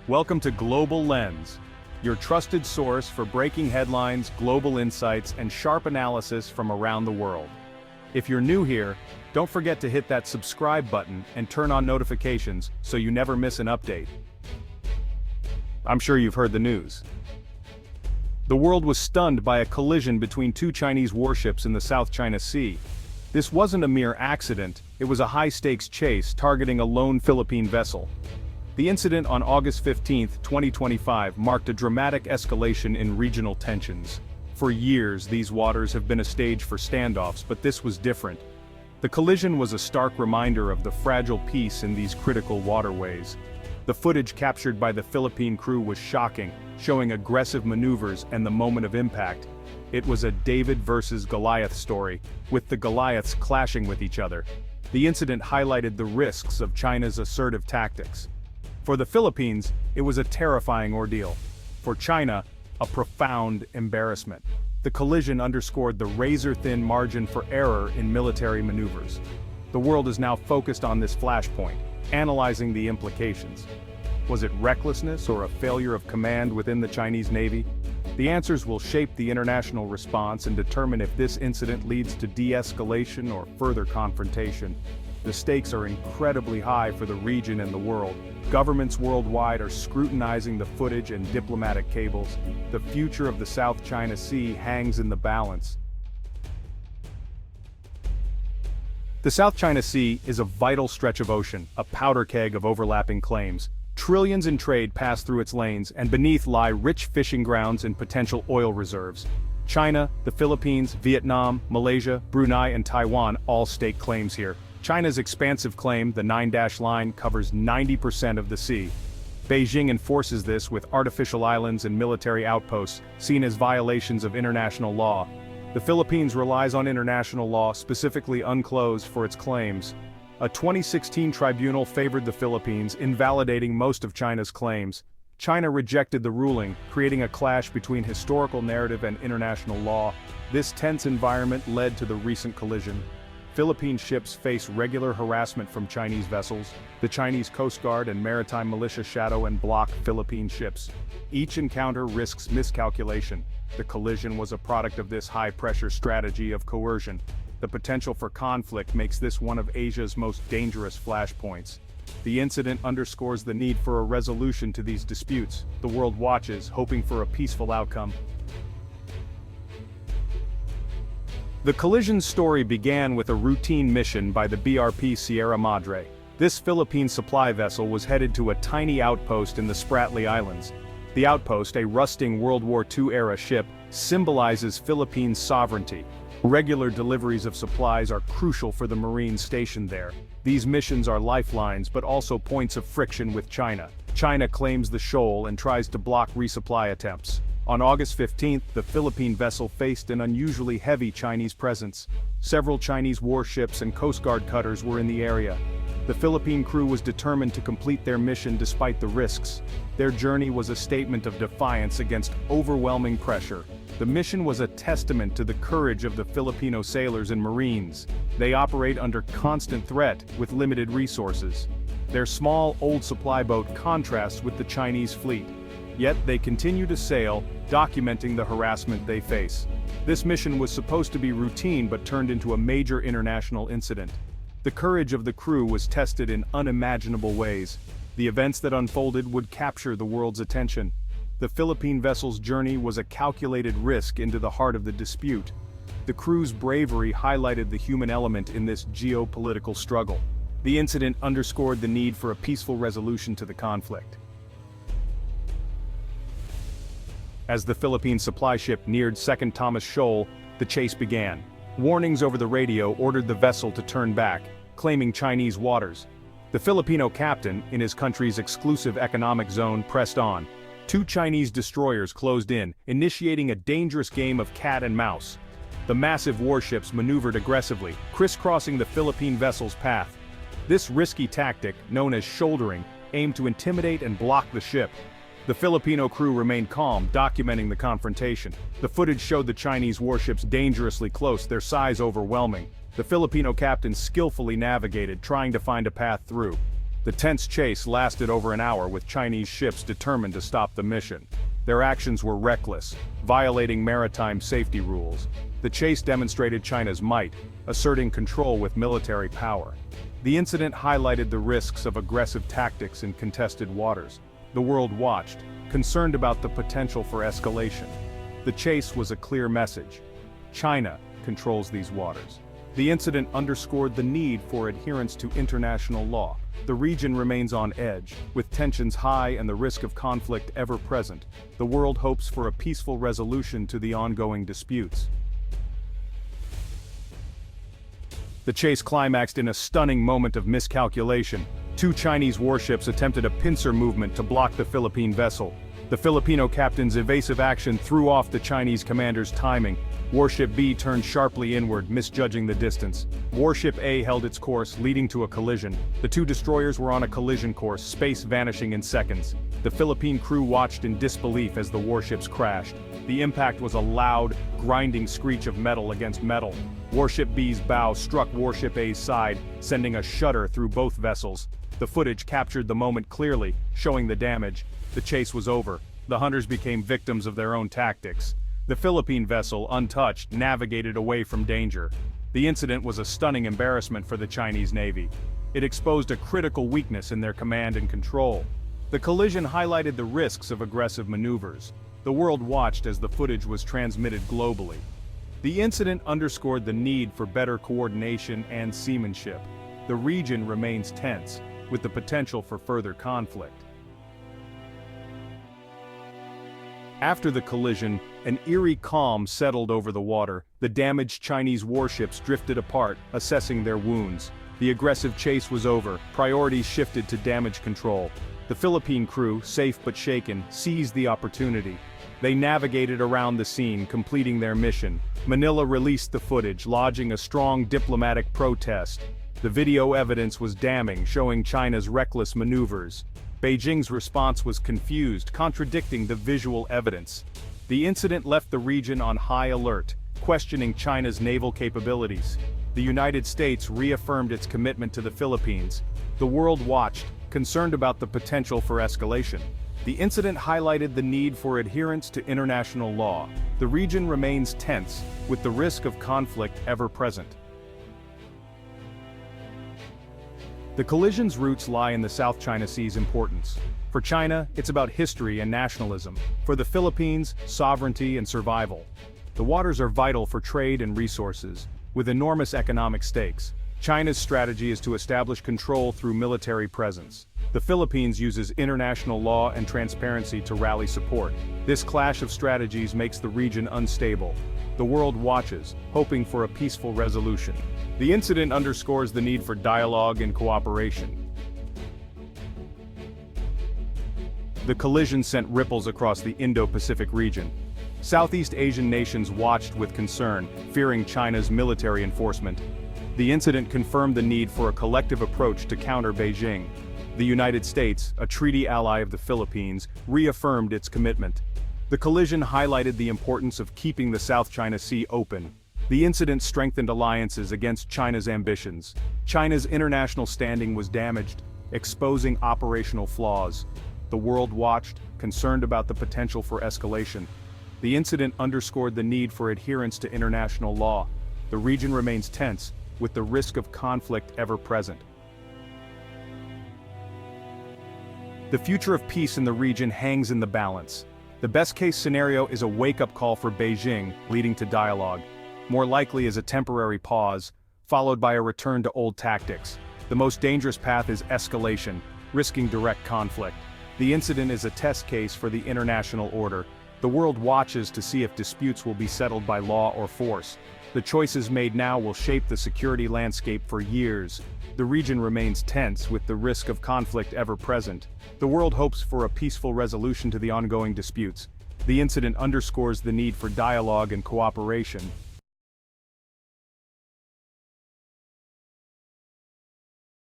Welcome to Global Lens, your trusted source for breaking headlines, global insights, and sharp analysis from around the world. If you're new here, don't forget to hit that subscribe button and turn on notifications so you never miss an update. I'm sure you've heard the news. The world was stunned by a collision between two Chinese warships in the South China Sea. This wasn't a mere accident, it was a high-stakes chase targeting a lone Philippine vessel. The incident on August 15, 2025 marked a dramatic escalation in regional tensions. For years, these waters have been a stage for standoffs, but this was different. The collision was a stark reminder of the fragile peace in these critical waterways. The footage captured by the Philippine crew was shocking, showing aggressive maneuvers and the moment of impact. It was a David versus Goliath story, with the Goliaths clashing with each other. The incident highlighted the risks of China's assertive tactics. For the Philippines, it was a terrifying ordeal. For China, a profound embarrassment. The collision underscored the razor-thin margin for error in military maneuvers. The world is now focused on this flashpoint, analyzing the implications. Was it recklessness or a failure of command within the Chinese Navy? The answers will shape the international response and determine if this incident leads to de-escalation or further confrontation. The stakes are incredibly high for the region and the world. Governments worldwide are scrutinizing the footage and diplomatic cables. The future of the South China Sea hangs in the balance. The South China Sea is a vital stretch of ocean, a powder keg of overlapping claims. Trillions in trade pass through its lanes, and beneath lie rich fishing grounds and potential oil reserves. China, the Philippines, Vietnam, Malaysia, Brunei, and Taiwan all stake claims here. China's expansive claim, the Nine-Dash Line, covers 90% of the sea. Beijing enforces this with artificial islands and military outposts, seen as violations of international law. The Philippines relies on international law, specifically UNCLOS, for its claims. A 2016 tribunal favored the Philippines, invalidating most of China's claims. China rejected the ruling, creating a clash between historical narrative and international law. This tense environment led to the recent collision. Philippine ships face regular harassment from Chinese vessels. The Chinese Coast Guard and Maritime militia shadow and block Philippine ships. Each encounter risks miscalculation. The collision was a product of this high-pressure strategy of coercion. The potential for conflict makes this one of Asia's most dangerous flashpoints. The incident underscores the need for a resolution to these disputes. The world watches, hoping for a peaceful outcome. The collision story began with a routine mission by the BRP Sierra Madre. This Philippine supply vessel was headed to a tiny outpost in the Spratly Islands. The outpost, a rusting World War II-era ship, symbolizes Philippine sovereignty. Regular deliveries of supplies are crucial for the Marines stationed there. These missions are lifelines but also points of friction with China. China claims the shoal and tries to block resupply attempts. On August 15, the Philippine vessel faced an unusually heavy Chinese presence. Several Chinese warships and Coast Guard cutters were in the area. The Philippine crew was determined to complete their mission despite the risks. Their journey was a statement of defiance against overwhelming pressure. The mission was a testament to the courage of the Filipino sailors and Marines. They operate under constant threat with limited resources. Their small, old supply boat contrasts with the Chinese fleet. Yet they continue to sail, documenting the harassment they face. This mission was supposed to be routine but turned into a major international incident. The courage of the crew was tested in unimaginable ways. The events that unfolded would capture the world's attention. The Philippine vessel's journey was a calculated risk into the heart of the dispute. The crew's bravery highlighted the human element in this geopolitical struggle. The incident underscored the need for a peaceful resolution to the conflict. As the Philippine supply ship neared Second Thomas Shoal, the chase began. Warnings over the radio ordered the vessel to turn back, claiming Chinese waters. The Filipino captain, in his country's exclusive economic zone, pressed on. Two Chinese destroyers closed in, initiating a dangerous game of cat and mouse. The massive warships maneuvered aggressively, crisscrossing the Philippine vessel's path. This risky tactic, known as shouldering, aimed to intimidate and block the ship. The Filipino crew remained calm, documenting the confrontation. The footage showed the Chinese warships dangerously close, their size overwhelming. The Filipino captain skillfully navigated, trying to find a path through. The tense chase lasted over an hour with Chinese ships determined to stop the mission. Their actions were reckless, violating maritime safety rules. The chase demonstrated China's might, asserting control with military power. The incident highlighted the risks of aggressive tactics in contested waters. The world watched, concerned about the potential for escalation. The chase was a clear message. China controls these waters. The incident underscored the need for adherence to international law. The region remains on edge, with tensions high and the risk of conflict ever present. The world hopes for a peaceful resolution to the ongoing disputes. The chase climaxed in a stunning moment of miscalculation. Two Chinese warships attempted a pincer movement to block the Philippine vessel. The Filipino captain's evasive action threw off the Chinese commander's timing. Warship B turned sharply inward, misjudging the distance. Warship A held its course, leading to a collision. The two destroyers were on a collision course, space vanishing in seconds. The Philippine crew watched in disbelief as the warships crashed. The impact was a loud, grinding screech of metal against metal. Warship B's bow struck Warship A's side, sending a shudder through both vessels. The footage captured the moment clearly, showing the damage. The chase was over. The hunters became victims of their own tactics. The Philippine vessel, untouched, navigated away from danger. The incident was a stunning embarrassment for the Chinese Navy. It exposed a critical weakness in their command and control. The collision highlighted the risks of aggressive maneuvers. The world watched as the footage was transmitted globally. The incident underscored the need for better coordination and seamanship. The region remains tense, with the potential for further conflict. After the collision, an eerie calm settled over the water. The damaged Chinese warships drifted apart, assessing their wounds. The aggressive chase was over. Priorities shifted to damage control. The Philippine crew, safe but shaken, seized the opportunity. They navigated around the scene, completing their mission. Manila released the footage, lodging a strong diplomatic protest. The video evidence was damning, showing China's reckless maneuvers. Beijing's response was confused, contradicting the visual evidence. The incident left the region on high alert, questioning China's naval capabilities. The United States reaffirmed its commitment to the Philippines. The world watched, concerned about the potential for escalation. The incident highlighted the need for adherence to international law. The region remains tense, with the risk of conflict ever present. The collision's roots lie in the South China Sea's importance. For China, it's about history and nationalism. For the Philippines, sovereignty and survival. The waters are vital for trade and resources, with enormous economic stakes. China's strategy is to establish control through military presence. The Philippines uses international law and transparency to rally support. This clash of strategies makes the region unstable. The world watches, hoping for a peaceful resolution. The incident underscores the need for dialogue and cooperation. The collision sent ripples across the Indo-Pacific region. Southeast Asian nations watched with concern, fearing China's military enforcement. The incident confirmed the need for a collective approach to counter Beijing. The United States, a treaty ally of the Philippines, reaffirmed its commitment. The collision highlighted the importance of keeping the South China Sea open. The incident strengthened alliances against China's ambitions. China's international standing was damaged, exposing operational flaws. The world watched, concerned about the potential for escalation. The incident underscored the need for adherence to international law. The region remains tense, with the risk of conflict ever present. The future of peace in the region hangs in the balance. The best-case scenario is a wake-up call for Beijing, leading to dialogue. More likely is a temporary pause, followed by a return to old tactics. The most dangerous path is escalation, risking direct conflict. The incident is a test case for the international order. The world watches to see if disputes will be settled by law or force. The choices made now will shape the security landscape for years. The region remains tense, with the risk of conflict ever present. The world hopes for a peaceful resolution to the ongoing disputes. The incident underscores the need for dialogue and cooperation.